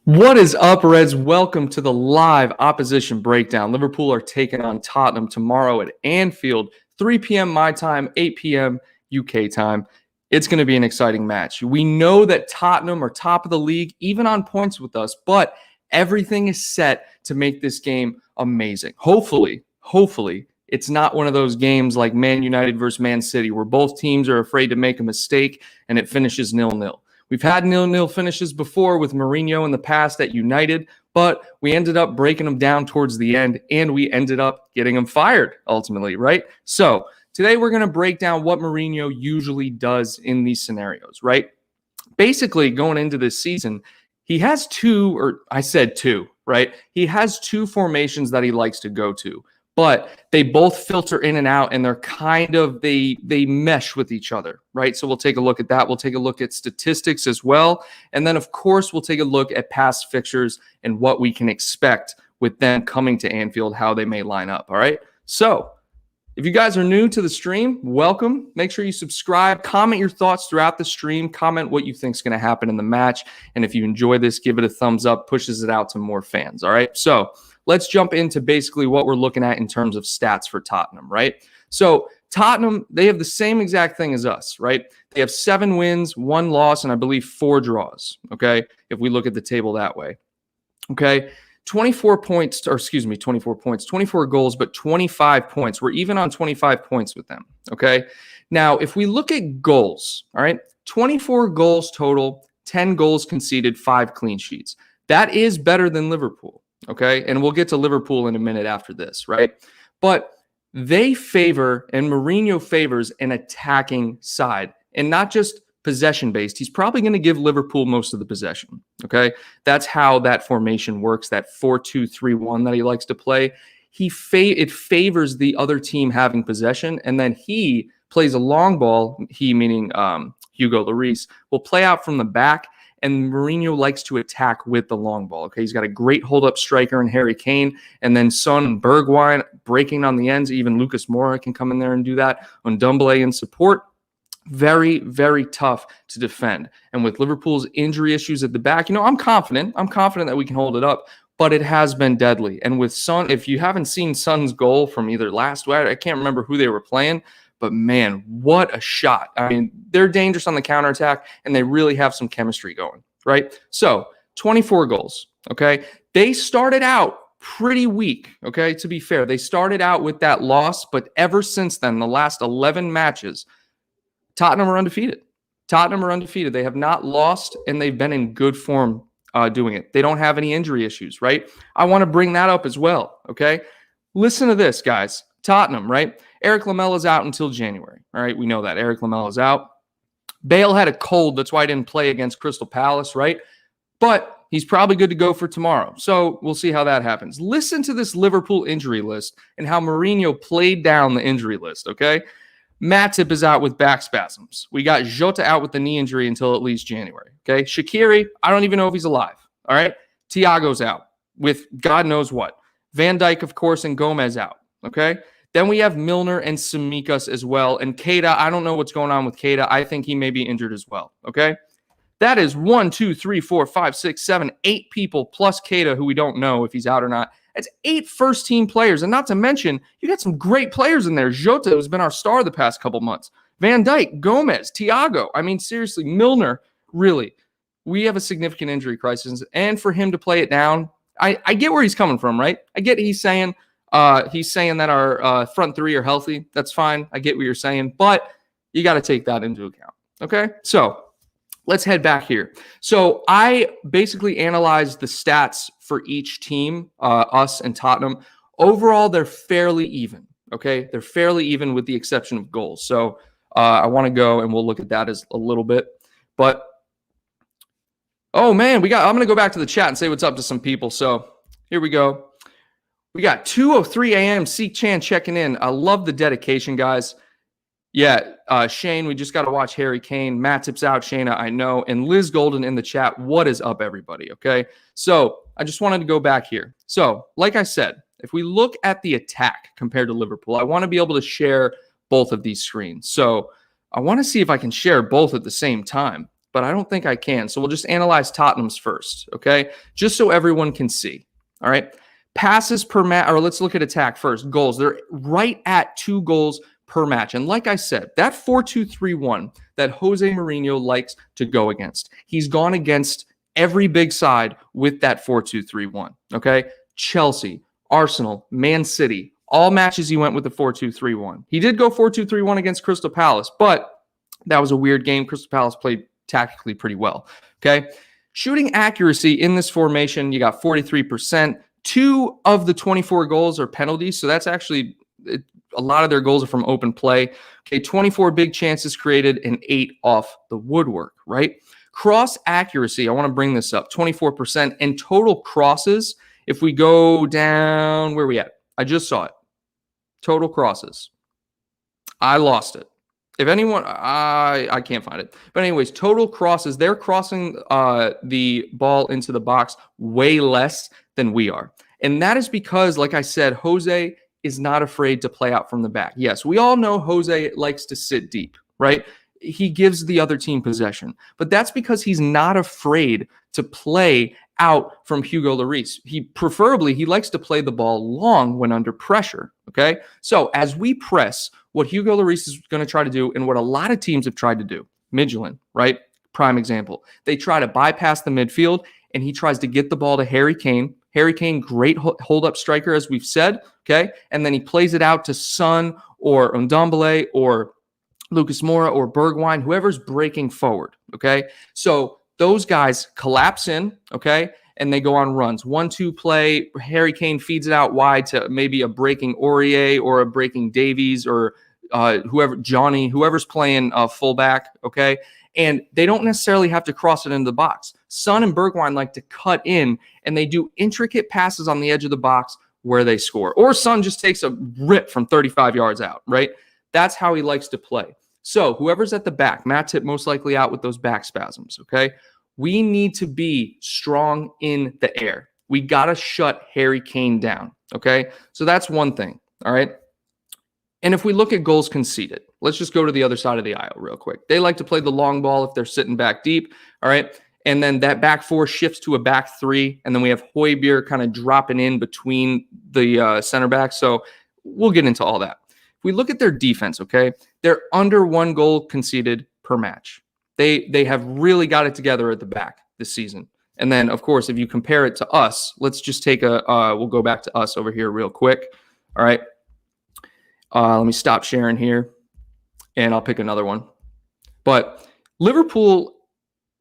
What is up, Reds? Welcome to the live opposition breakdown. Liverpool are taking on Tottenham tomorrow at Anfield, 3 p.m. my time, 8 p.m. UK time. It's going to be an exciting match. We know that Tottenham are top of the league, even on points with us, but everything is set to make this game amazing. Hopefully, it's not one of those games like Man United versus Man City where both teams are afraid to make a mistake and it finishes 0-0. We've had 0-0 finishes before with Mourinho in the past at United, but we ended up breaking them down towards the end, and we ended up getting him fired ultimately, right? So today we're going to break down what Mourinho usually does in these scenarios, right? Basically, going into this season, he has two, right? He has two formations that he likes to go to, but they both filter in and out, and they're they mesh with each other, right? So we'll take a look at that. We'll take a look at statistics as well. And then, of course, we'll take a look at past fixtures and what we can expect with them coming to Anfield, how they may line up, all right? So if you guys are new to the stream, welcome. Make sure you subscribe. Comment your thoughts throughout the stream. Comment what you think is going to happen in the match. And if you enjoy this, give it a thumbs up. Pushes it out to more fans, all right? So let's jump into basically what we're looking at in terms of stats for Tottenham, right? So Tottenham, they have the same exact thing as us, right? They have 7 wins, 1 loss, and I believe 4 draws, okay? If we look at the table that way, okay? 24 goals, but 25 points. We're even on 25 points with them, okay? Now, if we look at goals, all right, 24 goals total, 10 goals conceded, 5 clean sheets. That is better than Liverpool, okay? And we'll get to Liverpool in a minute after this, right? But they favor, and Mourinho favors, an attacking side, and not just possession-based. He's probably going to give Liverpool most of the possession, okay? That's how that formation works, that 4-2-3-1 that he likes to play. It favors the other team having possession, and then he plays a long ball, he meaning Hugo Lloris, will play out from the back, and Mourinho likes to attack with the long ball, okay? He's got a great hold-up striker in Harry Kane, and then Son and Bergwijn breaking on the ends. Even Lucas Moura can come in there and do that. Ndombele in support. Very, very tough to defend. And with Liverpool's injury issues at the back, I'm confident that we can hold it up, but it has been deadly. And with Son, if you haven't seen Son's goal from either last week, I can't remember who they were playing, but man, what a shot. I mean, they're dangerous on the counterattack, and they really have some chemistry going, right? So 24 goals, okay? They started out pretty weak, okay? To be fair, they started out with that loss, but ever since then, the last 11 matches, Tottenham are undefeated. They have not lost, and they've been in good form doing it. They don't have any injury issues, right? I want to bring that up as well, okay? Listen to this, guys. Tottenham, right? Eric Lamella's out until January, all right? We know that. Eric Lamella's out. Bale had a cold. That's why he didn't play against Crystal Palace, right? But he's probably good to go for tomorrow. So we'll see how that happens. Listen to this Liverpool injury list and how Mourinho played down the injury list, okay? Matip is out with back spasms. We got Jota out with the knee injury until at least January. Okay. Shaqiri, I don't even know if he's alive. All right. Thiago's out with God knows what. Van Dijk, of course, and Gomez out. Okay. Then we have Milner and Tsimikas as well. And Keita, I don't know what's going on with Keita. I think he may be injured as well. Okay. That is 1, 2, 3, 4, 5, 6, 7, 8 people plus Keita, who we don't know if he's out or not. It's 8 first-team players, and not to mention, you got some great players in there. Jota, who's been our star the past couple months. Van Dijk, Gomez, Thiago. I mean, seriously, Milner, really. We have a significant injury crisis, and for him to play it down, I get where he's coming from, right? I get he's saying that our front 3 are healthy. That's fine. I get what you're saying, but you got to take that into account, okay? So let's head back here. So I basically analyzed the stats for each team, us and Tottenham. Overall, they're fairly even, okay? They're fairly even with the exception of goals. So I want to go, and we'll look at that as a little bit. But, oh, man, I'm going to go back to the chat and say what's up to some people. So here we go. We got 2:03 a.m. Seek Chan checking in. I love the dedication, guys. Yeah, Shane, we just got to watch Harry Kane. Matip's out, Shayna, I know. And Liz Golden in the chat, what is up, everybody, okay? So I just wanted to go back here. So like I said, if we look at the attack compared to Liverpool, I want to be able to share both of these screens. So I want to see if I can share both at the same time. but I don't think I can. So we'll just analyze Tottenham's first, okay? Just so everyone can see, all right? Passes per match, or let's look at attack first. Goals, they're right at 2 goals per match. And like I said, that 4-2-3-1 that Jose Mourinho likes to go against, he's gone against every big side with that 4-2-3-1, okay? Chelsea, Arsenal, Man City, all matches he went with the 4-2-3-1. He did go 4-2-3-1 against Crystal Palace, but that was a weird game. Crystal Palace played tactically pretty well, okay? Shooting accuracy in this formation, you got 43%. 2 of the 24 goals are penalties, so that's actually a lot of their goals are from open play. Okay, 24 big chances created and 8 off the woodwork, right? Cross accuracy, I want to bring this up, 24%. And total crosses, if we go down, where are we at? I just saw it. Total crosses. I lost it. If anyone, I can't find it. But anyways, total crosses, they're crossing the ball into the box way less than we are. And that is because, like I said, Jose is not afraid to play out from the back. Yes, we all know Jose likes to sit deep, right? He gives the other team possession. But that's because he's not afraid to play out from Hugo Lloris. He likes to play the ball long when under pressure, okay? So as we press, what Hugo Lloris is going to try to do, and what a lot of teams have tried to do, Midtjylland, right? Prime example. They try to bypass the midfield, and he tries to get the ball to Harry Kane. Harry Kane, great hold-up striker, as we've said, okay? And then he plays it out to Son or Ndombele or Lucas Moura or Bergwijn, whoever's breaking forward, okay? So those guys collapse in, okay? And they go on runs. 1-2 play, Harry Kane feeds it out wide to maybe a breaking Aurier or a breaking Davies or whoever's playing fullback, okay? And they don't necessarily have to cross it into the box. Son and Bergwijn like to cut in, and they do intricate passes on the edge of the box where they score. Or Son just takes a rip from 35 yards out, right? That's how he likes to play. So whoever's at the back, Matip most likely out with those back spasms, okay? We need to be strong in the air. We got to shut Harry Kane down, okay? So that's one thing, all right? And if we look at goals conceded, let's just go to the other side of the aisle real quick. They like to play the long ball if they're sitting back deep, all right? And then that back 4 shifts to a back 3, and then we have Højbjerg kind of dropping in between the center backs. So we'll get into all that. If we look at their defense, okay, they're under 1 goal conceded per match. They have really got it together at the back this season. And then, of course, if you compare it to us, let's just take we'll go back to us over here real quick. All right. Let me stop sharing here, and I'll pick another one. But Liverpool,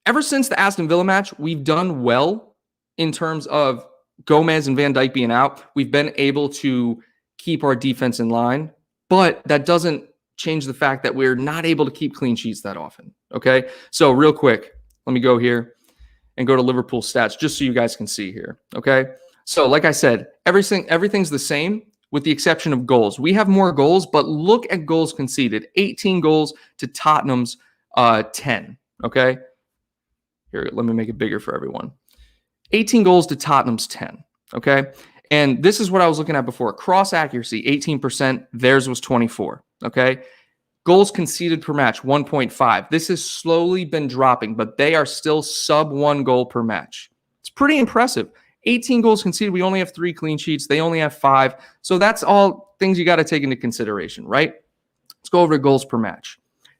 ever since the Aston Villa match, we've done well in terms of Gomez and Van Dijk being out. We've been able to keep our defense in line, but that doesn't change the fact that we're not able to keep clean sheets that often, okay? So real quick, let me go here and go to Liverpool stats just so you guys can see here, okay? So like I said, everything's the same with the exception of goals. We have more goals, but look at goals conceded. 18 goals to Tottenham's 10, okay? Here, let me make it bigger for everyone. 18 goals to Tottenham's 10, okay? And this is what I was looking at before. Cross accuracy, 18%. Theirs was 24, okay? Goals conceded per match, 1.5. This has slowly been dropping, but they are still sub 1 goal per match. It's pretty impressive. 18 goals conceded. We only have 3 clean sheets. They only have 5. So that's all things you got to take into consideration, right? Let's go over to goals per match.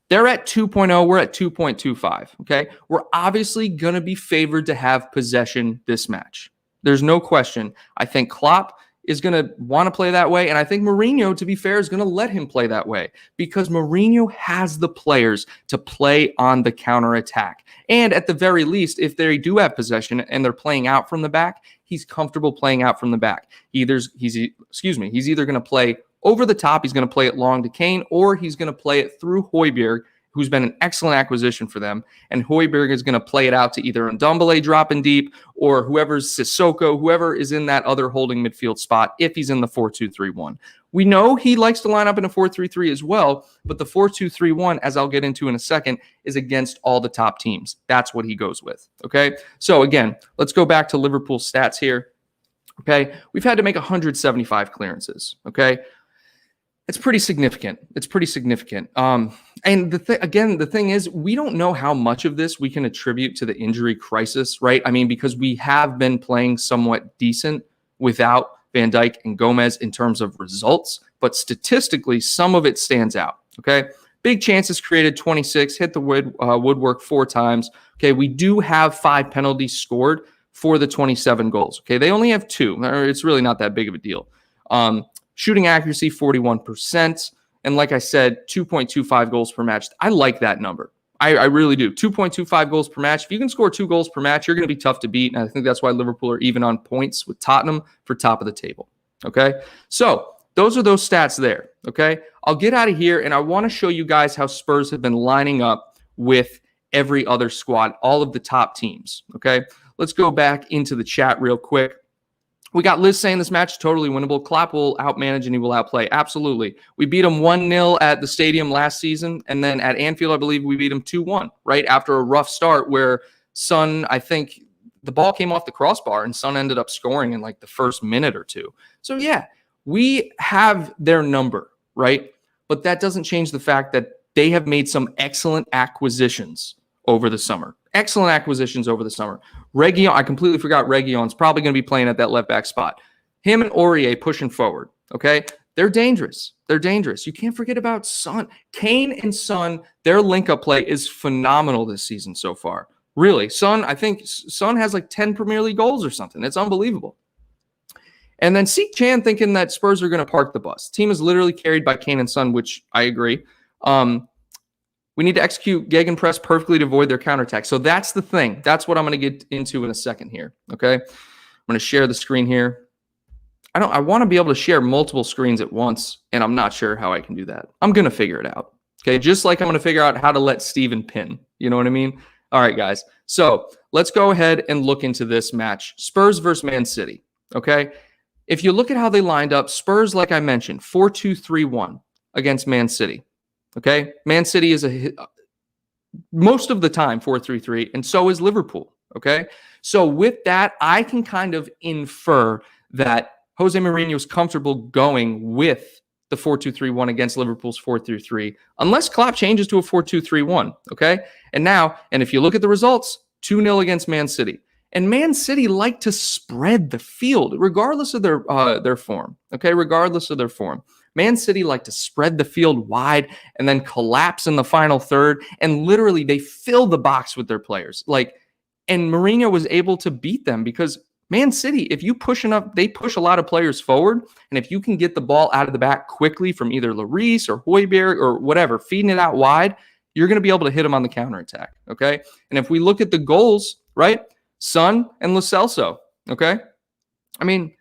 They're at 2.0. We're at 2.25, okay? We're obviously going to be favored to have possession this match. There's no question. I think Klopp is going to want to play that way, and I think Mourinho, to be fair, is going to let him play that way because Mourinho has the players to play on the counterattack. And at the very least, if they do have possession and they're playing out from the back, he's comfortable playing out from the back. He's either going to play over the top, he's going to play it long to Kane, or he's going to play it through Højbjerg, who's been an excellent acquisition for them. And Højbjerg is going to play it out to either Ndombele dropping deep or whoever's Sissoko, whoever is in that other holding midfield spot if he's in the 4-2-3-1. We know he likes to line up in a 4-3-3 as well, but the 4-2-3-1, as I'll get into in a second, is against all the top teams. That's what he goes with, okay? So again, let's go back to Liverpool stats here, okay? We've had to make 175 clearances, okay? It's pretty significant. It's pretty significant. And the thing is, we don't know how much of this we can attribute to the injury crisis, right? I mean, because we have been playing somewhat decent without Van Dijk and Gomez in terms of results, but statistically, some of it stands out. Okay, big chances created, 26, hit the woodwork 4 times. Okay, we do have 5 penalties scored for the 27 goals. Okay, they only have 2. It's really not that big of a deal. Shooting accuracy, 41%. And like I said, 2.25 goals per match. I like that number. I really do. 2.25 goals per match. If you can score 2 goals per match, you're going to be tough to beat. And I think that's why Liverpool are even on points with Tottenham for top of the table. Okay? So those are those stats there. Okay? I'll get out of here, and I want to show you guys how Spurs have been lining up with every other squad, all of the top teams. Okay? Let's go back into the chat real quick. We got Liz saying this match is totally winnable. Klopp will outmanage and he will outplay. Absolutely. We beat him 1-0 at the stadium last season. And then at Anfield, I believe we beat him 2-1, right? After a rough start where Son, I think the ball came off the crossbar and Son ended up scoring in like the first minute or 2. So yeah, we have their number, right? But that doesn't change the fact that they have made some excellent acquisitions over the summer. Excellent acquisitions over the summer. Reguilon, I completely forgot Reguilon's probably going to be playing at that left back spot. Him and Aurier pushing forward, okay? They're dangerous. They're dangerous. You can't forget about Son. Kane and Son, their link-up play is phenomenal this season so far. Really. I think Son has like 10 Premier League goals or something. It's unbelievable. And then Seek Chan thinking that Spurs are going to park the bus. Team is literally carried by Kane and Son, which I agree. We need to execute gegenpress perfectly to avoid their counterattack. So that's the thing. That's what I'm going to get into in a second here. Okay. I'm going to share the screen here. I want to be able to share multiple screens at once, and I'm not sure how I can do that. I'm going to figure it out. Okay. Just like I'm going to figure out how to let Steven pin. You know what I mean? All right, guys. So let's go ahead and look into this match. Spurs versus Man City. Okay. If you look at how they lined up, Spurs, like I mentioned, 4-2-3-1 against Man City. Okay, Man City is most of the time 4-3-3, and so is Liverpool. Okay, so with that, I can kind of infer that Jose Mourinho is comfortable going with the 4-2-3-1 against Liverpool's 4-3-3, unless Klopp changes to a 4-2-3-1. Okay, and if you look at the results, 2-0 against Man City, and Man City like to spread the field regardless of their form. Okay, regardless of their form. Man City like to spread the field wide and then collapse in the final third, and literally they fill the box with their players. And Mourinho was able to beat them because Man City, if you push enough, they push a lot of players forward, and if you can get the ball out of the back quickly from either Lloris or Højbjerg or whatever, feeding it out wide, you're going to be able to hit them on the counterattack, okay? And if we look at the goals, right, Son and Lo Celso, okay? I mean,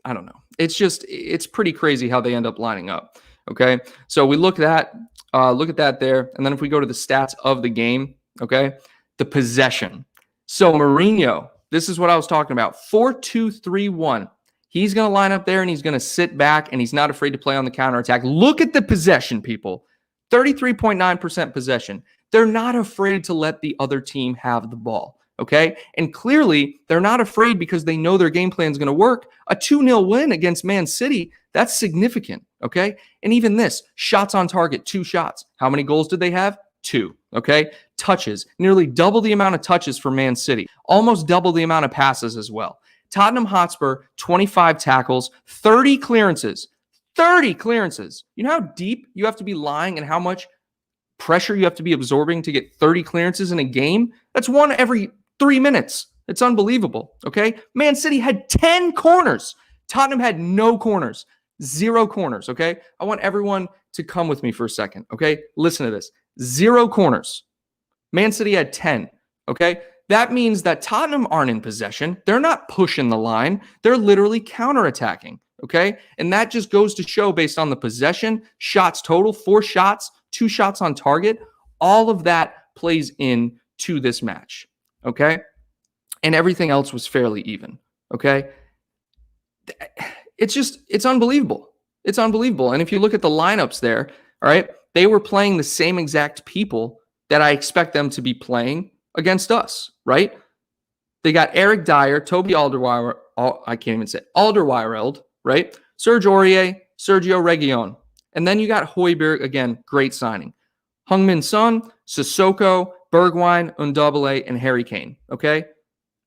I don't know. It's pretty crazy how they end up lining up. Okay. So we look at that there. And then if we go to the stats of the game, okay, the possession. So Mourinho, this is what I was talking about. 4-2-3-1. He's going to line up there and he's going to sit back and he's not afraid to play on the counterattack. Look at the possession, people. 33.9% possession. They're not afraid to let the other team have the ball. Okay. And clearly they're not afraid because they know their game plan is going to work. A 2-0 win against Man City, that's significant. Okay. And even this, shots on target, 2 shots. How many goals did they have? 2. Okay. Touches, nearly double the amount of touches for Man City, almost double the amount of passes as well. Tottenham Hotspur, 25 tackles, 30 clearances. 30 clearances. You know how deep you have to be lying and how much pressure you have to be absorbing to get 30 clearances in a game? That's 1 every 3 minutes. It's unbelievable, okay? Man City had 10 corners. Tottenham had no corners, 0 corners, okay? I want everyone to come with me for a second, okay? Listen to this. 0 corners. Man City had 10, okay? That means that Tottenham aren't in possession. They're not pushing the line. They're literally counterattacking, okay? And that just goes to show based on the possession, shots total, 4 shots, 2 shots on target. All of that plays in to this match. Okay. And everything else was fairly even. Okay. It's unbelievable. It's unbelievable. And if you look at the lineups there, all right, they were playing the same exact people that I expect them to be playing against us, right? They got Eric Dyer, Toby Alderweireld, right? Serge Aurier, Sergio Reguilon. And then you got Højbjerg, again, great signing. Heung-min Son, Sissoko, Bergwijn, Ndombele, and Harry Kane, okay?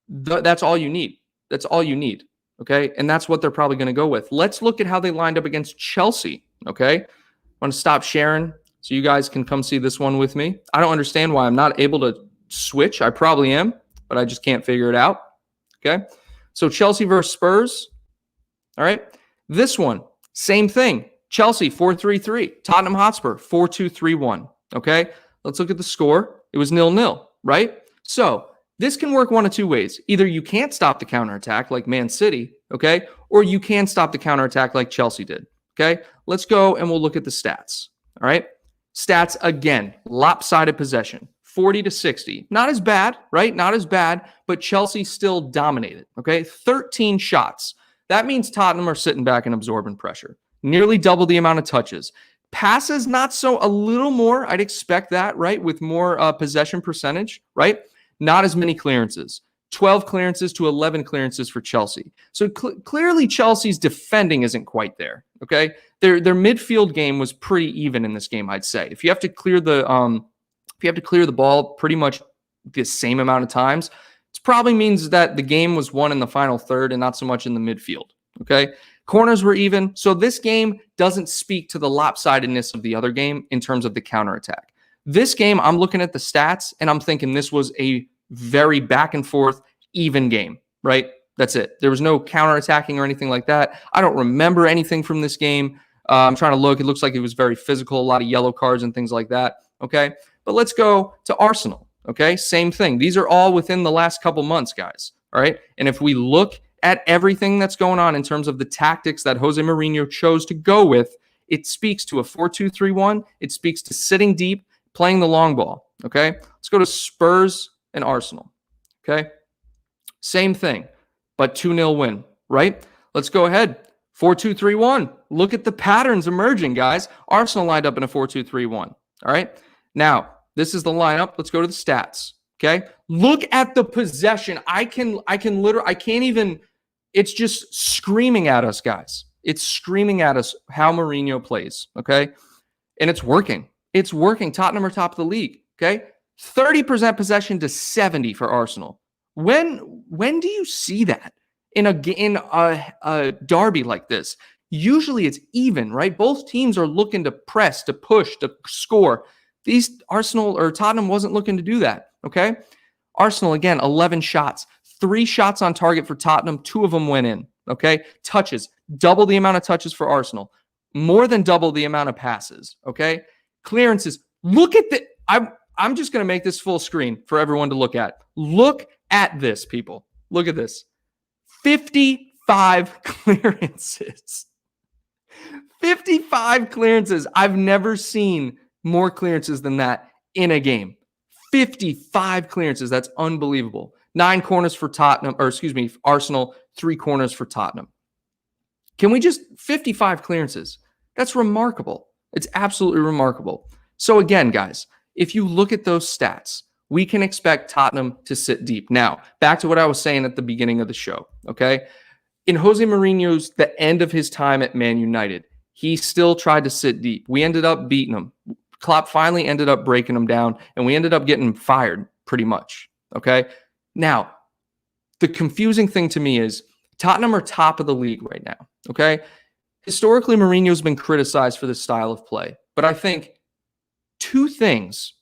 That's all you need. That's all you need, okay? And that's what they're probably going to go with. Let's look at how they lined up against Chelsea, okay? I want to stop sharing so you guys can come see this one with me. I don't understand why I'm not able to switch. I probably am, but I just can't figure it out, okay? So Chelsea versus Spurs, all right? This one, same thing. Chelsea, 4-3-3. Tottenham Hotspur, 4-2-3-1, okay? Let's look at the score. It was 0-0, right? So this can work one of two ways. Either you can't stop the counterattack like Man City, okay? Or you can stop the counterattack like Chelsea did, okay? Let's go and we'll look at the stats, all right? Stats, again, lopsided possession, 40-60. Not as bad, right? Not as bad, but Chelsea still dominated, okay? 13 shots. That means Tottenham are sitting back and absorbing pressure. Nearly double the amount of touches. Passes, not so, a little more. I'd expect that, right? With more possession percentage, right? Not as many clearances. 12 clearances to 11 clearances for Chelsea. So clearly Chelsea's defending isn't quite there, okay? Their midfield game was pretty even in this game, I'd say. If you have to clear the ball pretty much the same amount of times, it probably means that the game was won in the final third and not so much in the midfield, okay? Corners were even. So this game doesn't speak to the lopsidedness of the other game in terms of the counterattack. This game, I'm looking at the stats and I'm thinking this was a very back and forth, even game, right? That's it. There was no counterattacking or anything like that. I don't remember anything from this game. I'm trying to look. It looks like it was very physical, a lot of yellow cards and things like that, okay? But let's go to Arsenal, okay? Same thing. These are all within the last couple months, guys, all right? And if we look at everything that's going on in terms of the tactics that Jose Mourinho chose to go with, it speaks to a 4-2-3-1. It speaks to sitting deep, playing the long ball, okay? Let's go to Spurs and Arsenal, okay? Same thing, but 2-0 win, right? Let's go ahead. 4-2-3-1. Look at the patterns emerging, guys. Arsenal lined up in a 4-2-3-1, all right? Now, this is the lineup. Let's go to the stats, okay? Look at the possession. I can't even, it's just screaming at us, guys. It's screaming at us how Mourinho plays, okay? And it's working. It's working. Tottenham are top of the league, okay? 30% possession to 70 for Arsenal. When do you see that in a derby like this? Usually it's even, right? Both teams are looking to press, to push, to score. These Tottenham wasn't looking to do that, okay? Arsenal, again, 11 shots. 3 shots on target for Tottenham. 2 of them went in, okay? Touches, double the amount of touches for Arsenal. More than double the amount of passes, okay? Clearances. Look at the... I'm just going to make this full screen for everyone to look at. Look at this, people. Look at this. 55 clearances. 55 clearances. I've never seen more clearances than that in a game. 55 clearances. That's unbelievable. 9 corners for Arsenal, 3 corners for Tottenham. Can we just 55 clearances? That's remarkable. It's absolutely remarkable. So again, guys, if you look at those stats, we can expect Tottenham to sit deep. Now, back to what I was saying at the beginning of the show, okay? In Jose Mourinho's, the end of his time at Man United, he still tried to sit deep. We ended up beating him. Klopp finally ended up breaking him down, and we ended up getting fired pretty much, okay? Now, the confusing thing to me is Tottenham are top of the league right now, okay? Historically, Mourinho's been criticized for this style of play, but I think 3 things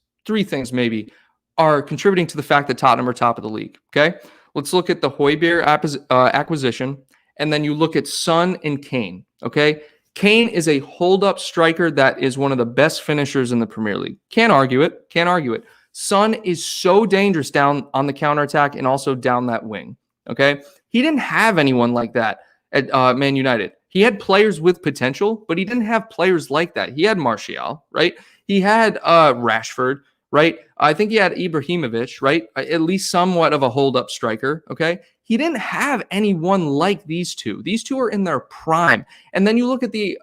maybe, are contributing to the fact that Tottenham are top of the league, okay? Let's look at the Højbjerg acquisition, and then you look at Son and Kane, okay? Kane is a hold-up striker that is one of the best finishers in the Premier League. Can't argue it. Son is so dangerous down on the counterattack and also down that wing, okay? He didn't have anyone like that at Man United. He had players with potential, but he didn't have players like that. He had Martial, right? He had Rashford, right? I think he had Ibrahimovic, right? At least somewhat of a hold-up striker, okay? He didn't have anyone like these two. These two are in their prime. And then you look at the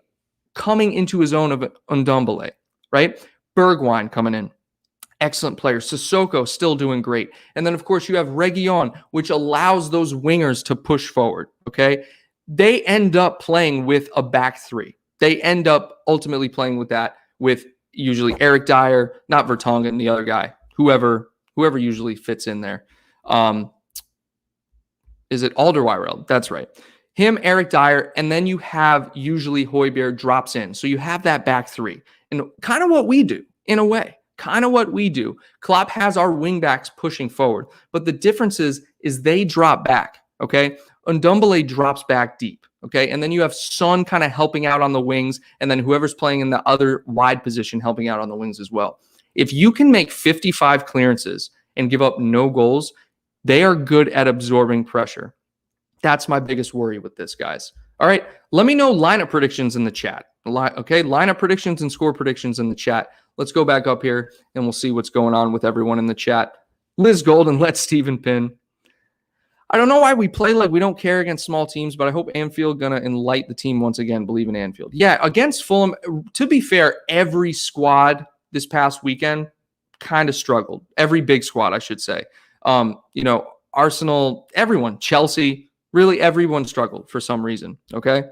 coming into his own of Ndombele, right? Bergwijn coming in. Excellent player. Sissoko still doing great. And then, of course, you have Reguilon, which allows those wingers to push forward, okay? They end up playing with a back 3. They end up ultimately playing with that with usually Eric Dyer, not Vertonghen, the other guy, whoever usually fits in there. Is it Alderweireld? That's right. Him, Eric Dyer, and then you have usually Højbjerg drops in. So you have that back three. And kind of what we do, in a way. Kind of what we do. Klopp has our wingbacks pushing forward. But the difference is they drop back, okay? Ndombele drops back deep, okay? And then you have Son kind of helping out on the wings, and then whoever's playing in the other wide position helping out on the wings as well. If you can make 55 clearances and give up no goals, they are good at absorbing pressure. That's my biggest worry with this, guys. All right, let me know lineup predictions in the chat. Okay, lineup predictions and score predictions in the chat. Let's go back up here, and we'll see what's going on with everyone in the chat. Liz Golden, let Steven pin. I don't know why we play like we don't care against small teams, but I hope Anfield going to enlighten the team once again. Believe in Anfield. Yeah, against Fulham, to be fair, every squad this past weekend kind of struggled. Every big squad, I should say. Arsenal, everyone, Chelsea, really everyone struggled for some reason, okay?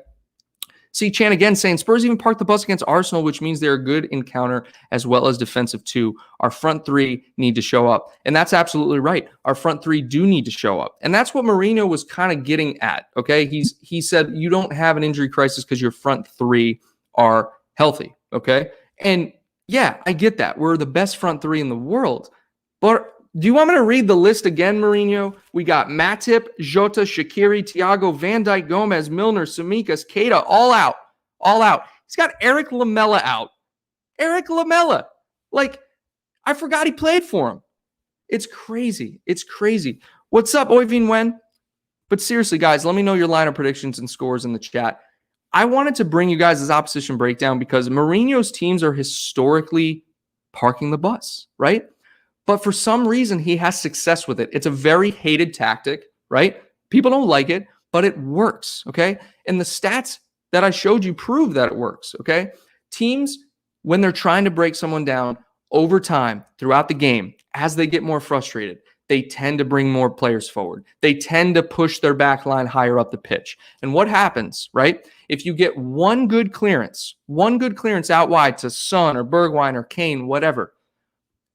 See, Chan again saying, Spurs even parked the bus against Arsenal, which means they're good in counter as well as defensive too. Our front three need to show up. And that's absolutely right. Our front three do need to show up. And that's what Mourinho was kind of getting at, okay? He said, you don't have an injury crisis because your front three are healthy, okay? And yeah, I get that. We're the best front three in the world. But do you want me to read the list again, Mourinho? We got Matip, Jota, Shaqiri, Thiago, Van Dijk, Gomez, Milner, Tsimikas, Keita, all out. All out. He's got Eric Lamela out. Eric Lamela. Like, I forgot he played for him. It's crazy. It's crazy. What's up, Oyvind Wen? But seriously, guys, let me know your lineup predictions and scores in the chat. I wanted to bring you guys this opposition breakdown because Mourinho's teams are historically parking the bus, right? But for some reason, he has success with it. It's a very hated tactic, right? People don't like it, but it works, okay? And the stats that I showed you prove that it works, okay? Teams, when they're trying to break someone down over time throughout the game, as they get more frustrated, they tend to bring more players forward. They tend to push their back line higher up the pitch. And what happens, right? If you get one good clearance out wide to Son or Bergwijn or Kane, whatever,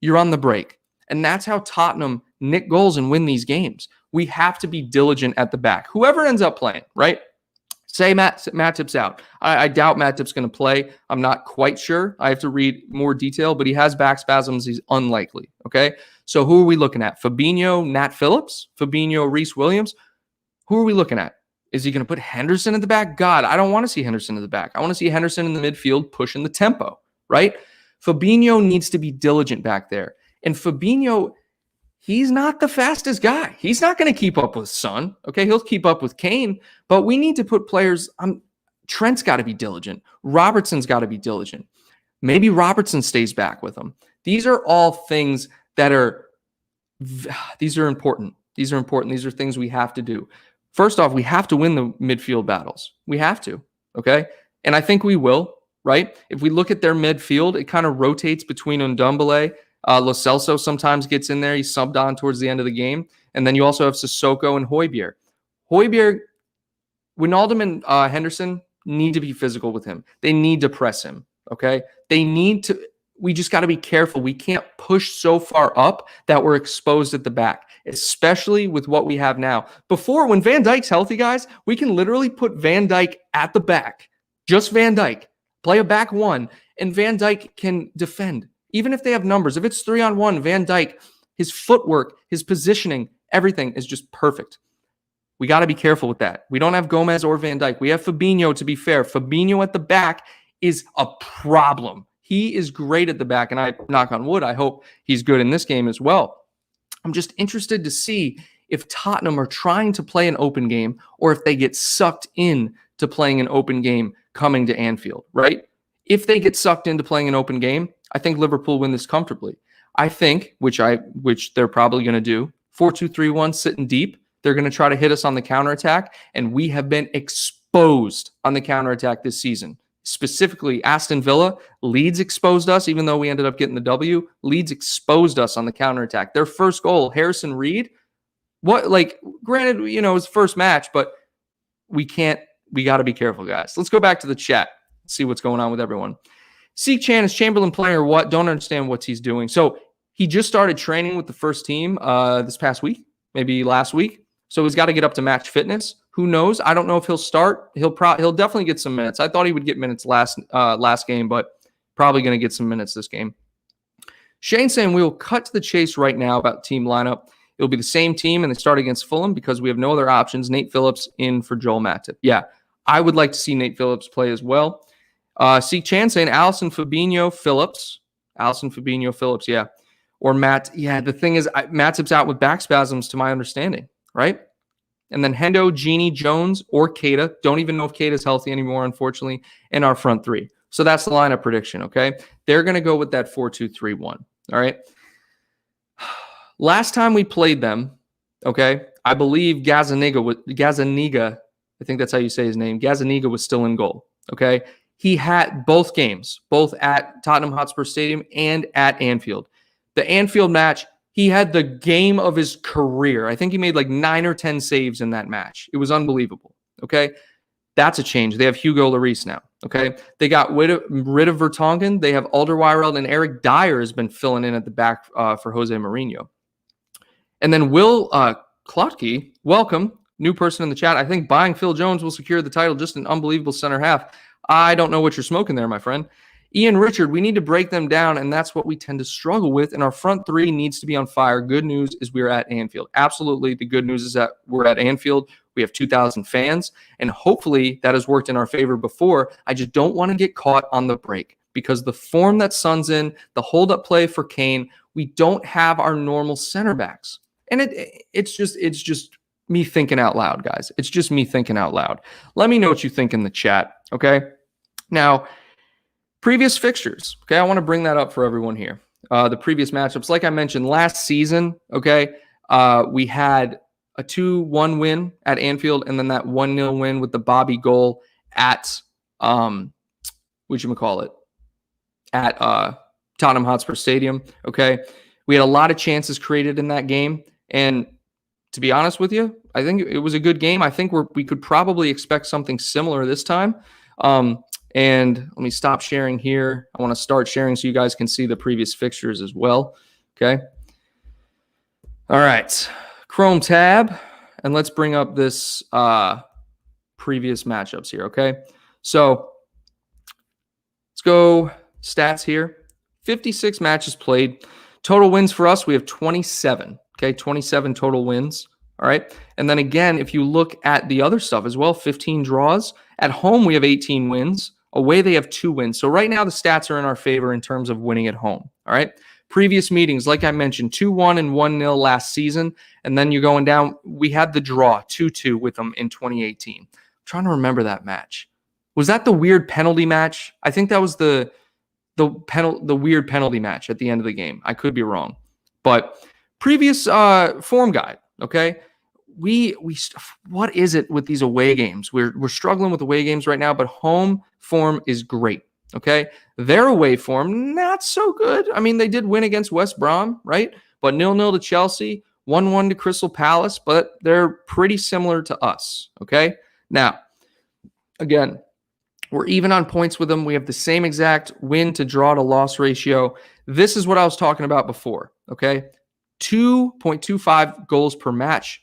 you're on the break. And that's how Tottenham nick goals and win these games. We have to be diligent at the back. Whoever ends up playing, right? Say Matip's out. I doubt Matip's going to play. I'm not quite sure. I have to read more detail, but he has back spasms. He's unlikely, okay? So who are we looking at? Fabinho, Nat Phillips? Fabinho, Reece Williams? Who are we looking at? Is he going to put Henderson in the back? God, I don't want to see Henderson in the back. I want to see Henderson in the midfield pushing the tempo, right? Fabinho needs to be diligent back there. And Fabinho, he's not the fastest guy. He's not going to keep up with Son. Okay, he'll keep up with Kane, but we need to put players on. Trent's got to be diligent. Robertson's got to be diligent. Maybe Robertson stays back with him. These are all things that are important. These are important. These are things we have to do. First off, we have to win the midfield battles. We have to, okay? And I think we will, right? If we look at their midfield, it kind of rotates between Ndombele. Lo Celso sometimes gets in there. He's subbed on towards the end of the game. And then you also have Sissoko and Højbjerg. Wijnaldum and Henderson need to be physical with him. They need to press him, okay? We just got to be careful. We can't push so far up that we're exposed at the back, especially with what we have now. Before, when Van Dijk's healthy, guys, we can literally put Van Dijk at the back. Just Van Dijk. Play a back one, and Van Dijk can defend. Even if they have numbers, if it's 3-on-1, Van Dijk, his footwork, his positioning, everything is just perfect. We got to be careful with that. We don't have Gomez or Van Dijk. We have Fabinho, to be fair. Fabinho at the back is a problem. He is great at the back, and I knock on wood, I hope he's good in this game as well. I'm just interested to see if Tottenham are trying to play an open game or if they get sucked in to playing an open game coming to Anfield, right? If they get sucked into playing an open game, I think Liverpool win this comfortably. I think, which they're probably going to do, 4-2-3-1, sitting deep. They're going to try to hit us on the counterattack, and we have been exposed on the counterattack this season. Specifically, Aston Villa, Leeds exposed us, even though we ended up getting the W. Leeds exposed us on the counterattack. Their first goal, Harrison Reed, granted, it was first match, but we got to be careful, guys. Let's go back to the chat. see what's going on with everyone. Seek Chan is Chamberlain playing or what? Don't understand what he's doing. So he just started training with the first team this past week, maybe last week. So he's got to get up to match fitness. Who knows? I don't know if he'll start. He'll definitely get some minutes. I thought he would get minutes last game, but probably going to get some minutes this game. Shane saying we will cut to the chase right now about team lineup. It'll be the same team, and they start against Fulham because we have no other options. Nate Phillips in for Joel Matip. Yeah, I would like to see Nate Phillips play as well. Seek Chan saying Allison Fabinho Phillips, yeah. Or Matt. Yeah, the thing is, Matip's out with back spasms to my understanding, right? And then Hendo, Genie, Jones, or Keita. Don't even know if Keita's healthy anymore, unfortunately, in our front three. So that's the lineup prediction, okay? They're going to go with that 4-2-3-1, all right? Last time we played them, okay, I believe Gazzaniga, I think that's how you say his name, Gazzaniga was still in goal, okay? He had both games, both at Tottenham Hotspur Stadium and at Anfield. The Anfield match, he had the game of his career. I think he made like 9 or 10 saves in that match. It was unbelievable, okay? That's a change. They have Hugo Lloris now, okay? They got rid of Vertonghen. They have Alderweireld, and Eric Dyer has been filling in at the back for Jose Mourinho. And then Will Klotke, welcome, new person in the chat. I think buying Phil Jones will secure the title. Just an unbelievable center half. I don't know what you're smoking there, my friend. Ian Richard, we need to break them down, and that's what we tend to struggle with, and our front three needs to be on fire. Good news is we're at Anfield. Absolutely, the good news is that we're at Anfield. We have 2,000 fans, and hopefully that has worked in our favor before. I just don't want to get caught on the break because the form that Son's in, the hold-up play for Kane, we don't have our normal center backs. And it's just me thinking out loud, guys. It's just me thinking out loud. Let me know what you think in the chat, okay? Now, previous fixtures, okay? I want to bring that up for everyone here. The previous matchups, like I mentioned last season, okay, we had a 2-1 win at Anfield and then that 1-0 win with the Bobby goal at, whatchamacallit, at Tottenham Hotspur Stadium, okay? We had a lot of chances created in that game, and to be honest with you, I think it was a good game. I think we could probably expect something similar this time. And let me stop sharing here. I want to start sharing so you guys can see the previous fixtures as well. Okay. All right. Chrome tab. And let's bring up this previous matchups here. Okay. So let's go stats here. 56 matches played. Total wins for us, we have 27. Okay. 27 total wins. All right. And then again, if you look at the other stuff as well, 15 draws. At home, we have 18 wins. Away, they have 2 wins. So right now, the stats are in our favor in terms of winning at home. All right. Previous meetings, like I mentioned, 2-1 and 1-0 last season. And then you're going down. We had the draw 2-2 with them in 2018. I'm trying to remember that match. Was that the weird penalty match? I think that was the weird penalty match at the end of the game. I could be wrong. But previous form guide, okay? What is it with these away games? We're struggling with away games right now, but home form is great. Okay, their away form not so good. I mean, they did win against West Brom, right? But 0-0 to Chelsea, 1-1 to Crystal Palace, but they're pretty similar to us. Okay, now again, we're even on points with them. We have the same exact win to draw to loss ratio. This is what I was talking about before. Okay, 2.25 goals per match.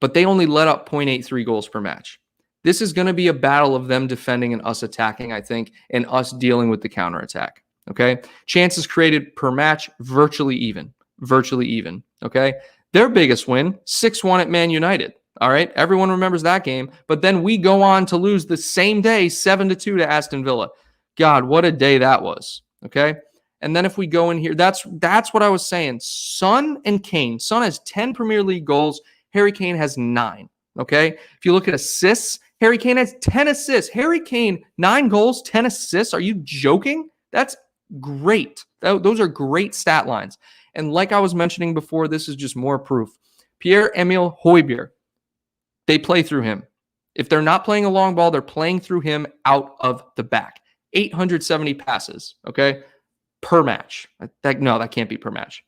But they only let up 0.83 goals per match. This is going to be a battle of them defending and us attacking, I think, and us dealing with the counterattack, okay? Chances created per match, virtually even, okay? Their biggest win, 6-1 at Man United, all right? Everyone remembers that game, but then we go on to lose the same day, 7-2 to Aston Villa. God, what a day that was, okay? And then if we go in here, that's what I was saying. Son and Kane. Son has 10 Premier League goals. Harry Kane has 9, okay? If you look at assists, Harry Kane has 10 assists. Harry Kane, 9 goals, 10 assists. Are you joking? That's great. Those are great stat lines. And like I was mentioning before, this is just more proof. Pierre-Emile Højbjerg, they play through him. If they're not playing a long ball, they're playing through him out of the back. 870 passes, okay, per match. That can't be per match.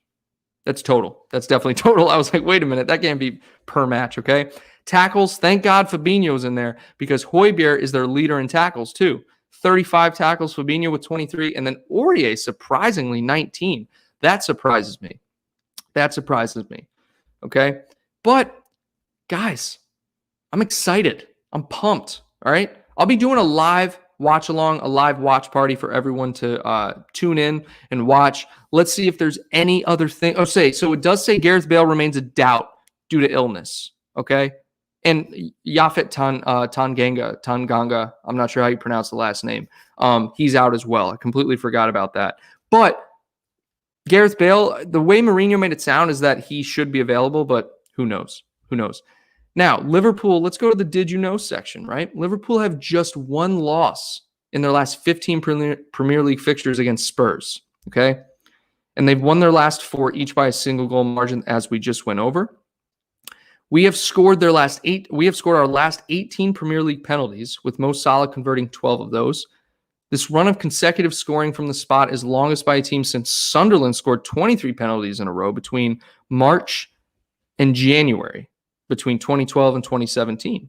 That's total. That's definitely total. I was like, wait a minute, that can't be per match, okay? Tackles, thank God Fabinho's in there because Højbjerg is their leader in tackles too. 35 tackles, Fabinho with 23, and then Aurier, surprisingly, 19. That surprises me. Okay? But, guys, I'm excited. I'm pumped, all right? I'll be doing a live watch-along, a live watch party for everyone to tune in and watch. Let's see if there's any other thing. So it does say Gareth Bale remains a doubt due to illness, okay? And Yafet Tanganga, I'm not sure how you pronounce the last name. He's out as well. I completely forgot about that. But Gareth Bale, the way Mourinho made it sound is that he should be available, but who knows? Now, Liverpool, let's go to the did you know section, right? Liverpool have just one loss in their last 15 Premier League fixtures against Spurs, okay? And they've won their last 4, each by a single goal margin, as we just went over. We have scored our last 18 Premier League penalties, with Mo Salah converting 12 of those. This run of consecutive scoring from the spot is longest by a team since Sunderland scored 23 penalties in a row between March and January, between 2012 and 2017.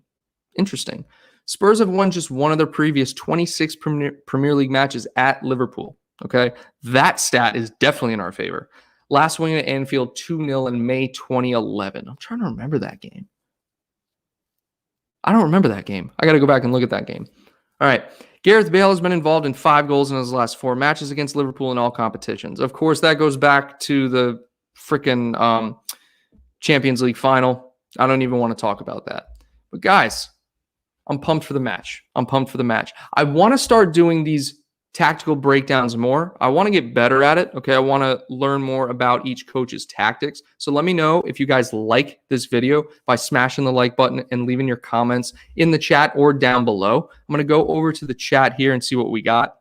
Interesting. Spurs have won just one of their previous 26 Premier League matches at Liverpool. Okay, that stat is definitely in our favor. Last win at Anfield, 2-0 in May 2011. I'm trying to remember that game. I don't remember that game. I got to go back and look at that game. All right. Gareth Bale has been involved in 5 goals in his last 4 matches against Liverpool in all competitions. Of course, that goes back to the freaking Champions League final. I don't even want to talk about that. But guys, I'm pumped for the match. I want to start doing these tactical breakdowns more. I want to get better at it. Okay, I want to learn more about each coach's tactics. So let me know if you guys like this video by smashing the like button and leaving your comments in the chat or down below. I'm going to go over to the chat here and see what we got.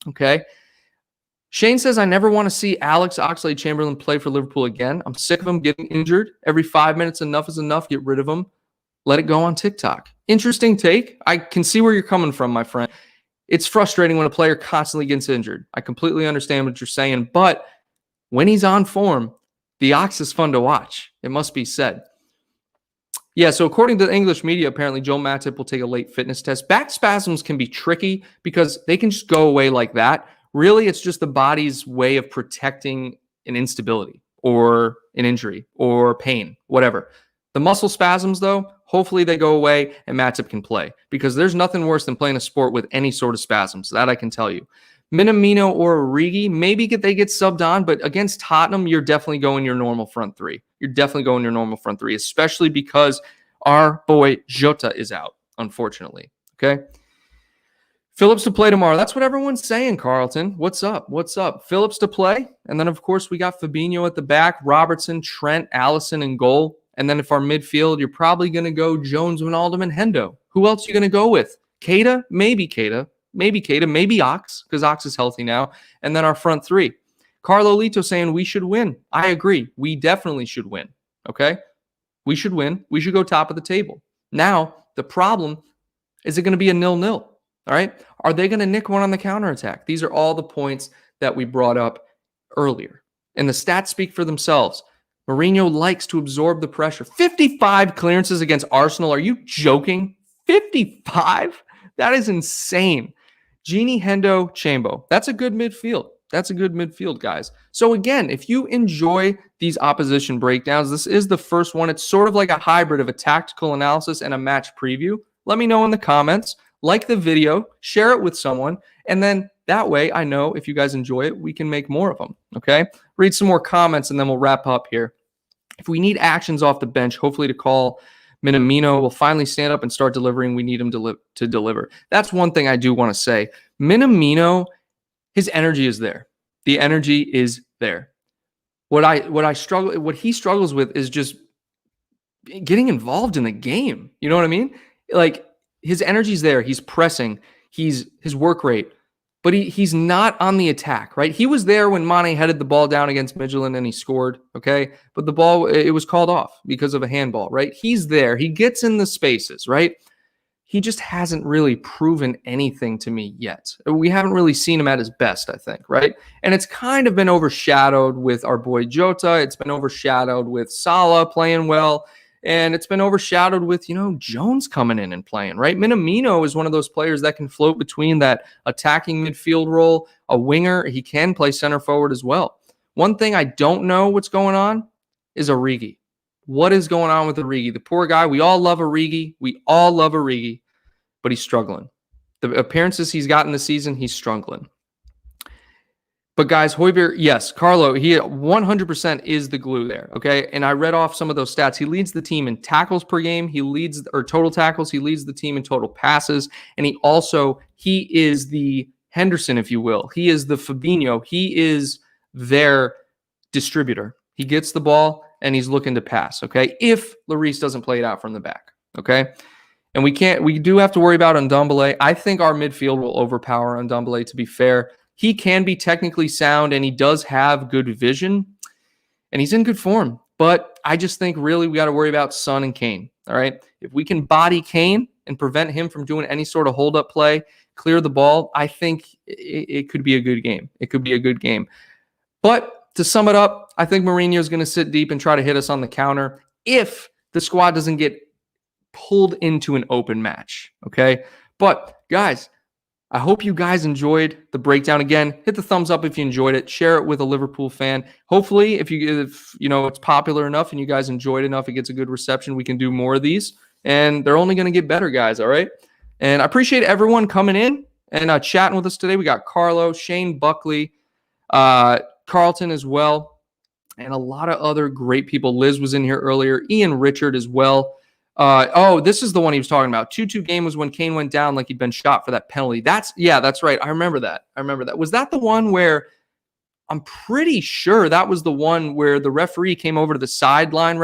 Okay. Shane says, I never want to see Alex Oxlade-Chamberlain play for Liverpool again. I'm sick of him getting injured. Every 5 minutes, enough is enough. Get rid of him. Let it go on TikTok. Interesting take. I can see where you're coming from, my friend. It's frustrating when a player constantly gets injured. I completely understand what you're saying, but when he's on form, the Ox is fun to watch. It must be said. Yeah, so according to the English media, apparently Joel Matip will take a late fitness test. Back spasms can be tricky because they can just go away like that. Really, it's just the body's way of protecting an instability or an injury or pain, whatever. The muscle spasms, though, hopefully they go away and Matip can play, because there's nothing worse than playing a sport with any sort of spasms. That I can tell you. Minamino or Origi, maybe they get subbed on, but against Tottenham, you're definitely going your normal front 3. Especially because our boy Jota is out, unfortunately. Okay. Phillips to play tomorrow. That's what everyone's saying, Carlton. What's up? Phillips to play. And then, of course, we got Fabinho at the back, Robertson, Trent, Allison in goal. And then if our midfield, you're probably going to go Jones, Wijnaldum, and Hendo. Who else are you going to go with? Keita, maybe Ox, because Ox is healthy now. And then our front 3. Carlo Lito saying we should win. I agree. We definitely should win. Okay? We should win. We should go top of the table. Now, the problem, is it going to be a 0-0? All right? Are they going to nick one on the counterattack? These are all the points that we brought up earlier. And the stats speak for themselves. Mourinho likes to absorb the pressure. 55 clearances against Arsenal. Are you joking? 55? That is insane. Gini, Hendo, Chambo. That's a good midfield. Guys. So again, if you enjoy these opposition breakdowns, this is the first one. It's sort of like a hybrid of a tactical analysis and a match preview. Let me know in the comments. Like the video, share it with someone, and then that way I know if you guys enjoy it, we can make more of them. Okay? Read some more comments and then we'll wrap up here. If we need actions off the bench, hopefully to call Minamino will finally stand up and start delivering. We need him to deliver. That's one thing I do want to say. Minamino, his energy is there. The energy is there. What he struggles with is just getting involved in the game. You know what I mean? Like, his energy's there. He's pressing. His work rate. But he's not on the attack, right? He was there when Mane headed the ball down against Midtjylland and he scored, okay? But the ball, it was called off because of a handball, right? He's there. He gets in the spaces, right? He just hasn't really proven anything to me yet. We haven't really seen him at his best, I think, right? And it's kind of been overshadowed with our boy Jota. It's been overshadowed with Salah playing well. And it's been overshadowed with, Jones coming in and playing, right? Minamino is one of those players that can float between that attacking midfield role, a winger. He can play center forward as well. One thing I don't know what's going on is Origi. What is going on with Origi? The poor guy. We all love Origi. But he's struggling. The appearances he's gotten this season, he's struggling. But guys, Højbjerg, yes, Carlo, he 100% is the glue there, okay? And I read off some of those stats. He leads the team in tackles per game. He leads, or total tackles. He leads the team in total passes. And he is the Henderson, if you will. He is the Fabinho. He is their distributor. He gets the ball and he's looking to pass, okay? If Lloris doesn't play it out from the back, okay? And we do have to worry about Ndombele. I think our midfield will overpower Ndombele, to be fair. He can be technically sound, and he does have good vision, and he's in good form. But I just think really we got to worry about Son and Kane, all right? If we can body Kane and prevent him from doing any sort of hold-up play, clear the ball, I think it could be a good game. It could be a good game. But to sum it up, I think Mourinho is going to sit deep and try to hit us on the counter if the squad doesn't get pulled into an open match, okay? But, guys, I hope you guys enjoyed the breakdown. Again, hit the thumbs up if you enjoyed it. Share it with a Liverpool fan. Hopefully, if it's popular enough and you guys enjoyed enough, it gets a good reception, we can do more of these. And they're only going to get better, guys, all right? And I appreciate everyone coming in and chatting with us today. We got Carlo, Shane Buckley, Carlton as well, and a lot of other great people. Liz was in here earlier. Ian Richard as well. This is the one he was talking about. 2-2 game was when Kane went down like he'd been shot for that penalty. That's right. I remember that. Was that the one where I'm pretty sure that was the one where the referee came over to the sideline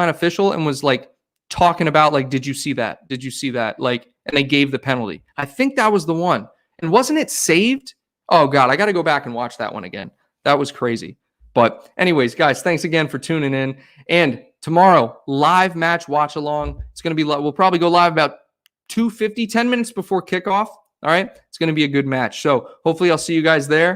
official and was like talking about like, did you see that? Did you see that? Like, and they gave the penalty. I think that was the one. And wasn't it saved? Oh God, I got to go back and watch that one again. That was crazy. But anyways, guys, thanks again for tuning in. And tomorrow, live match watch along. It's going to be, we'll probably go live about 2:50, 10 minutes before kickoff. All right. It's going to be a good match. So hopefully I'll see you guys there.